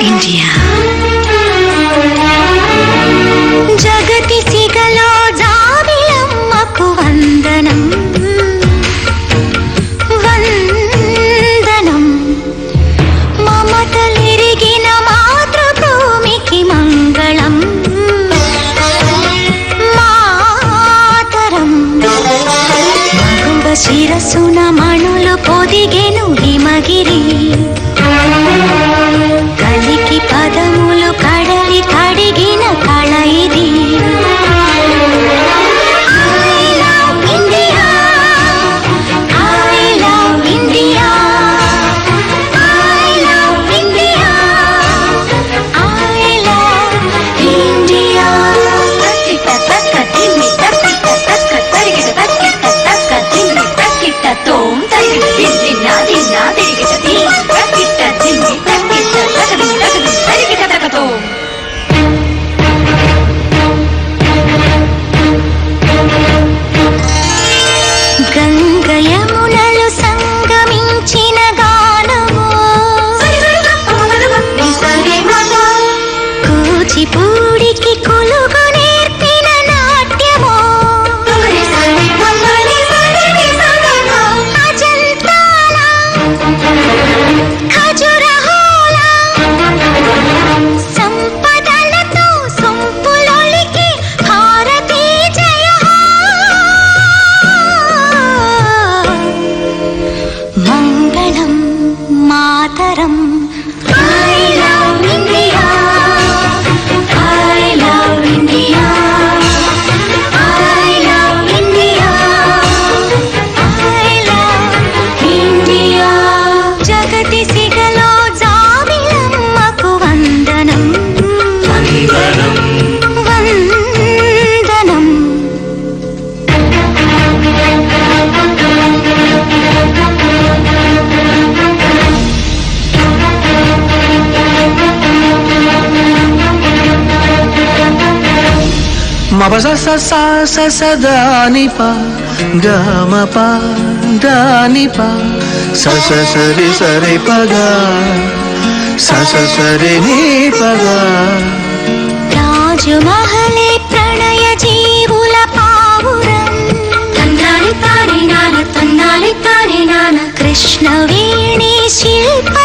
India. జగతి సిగలో జాబిలమ్మకు వందనం వందనం. మమతలిరిగిన మాతృభూమికి మంగళం మాతరం. మగువ శిరసున మణులు పొదిగెను హిమగిరి. కలికి పదములు కడలి కడిగిన కళ ఇది. గంగయమునలు సంగమించిన గానము, కూచిపూడికి కొలుగు నేర్పిన నాట్యము, అజంతాల ఖజురహోల సంపదలతో సొంపులొలికి భారతీ జయ. మంగళం మాతరం. I love India, I love India, I love India, I love India. జగతి సిగలో జాబిలమ్మకు వందనం వందనం వందనం. మప స స స స దాని ప గ మ ప దాని ప స స సరి సరి ప గ స స సరి ని ప గ. రాజమహలే ప్రణయ జీవుల పావురం. తన్నాలి తానే నాన తన్నాలి తానే నాన. కృష్ణవేణి శిల్ప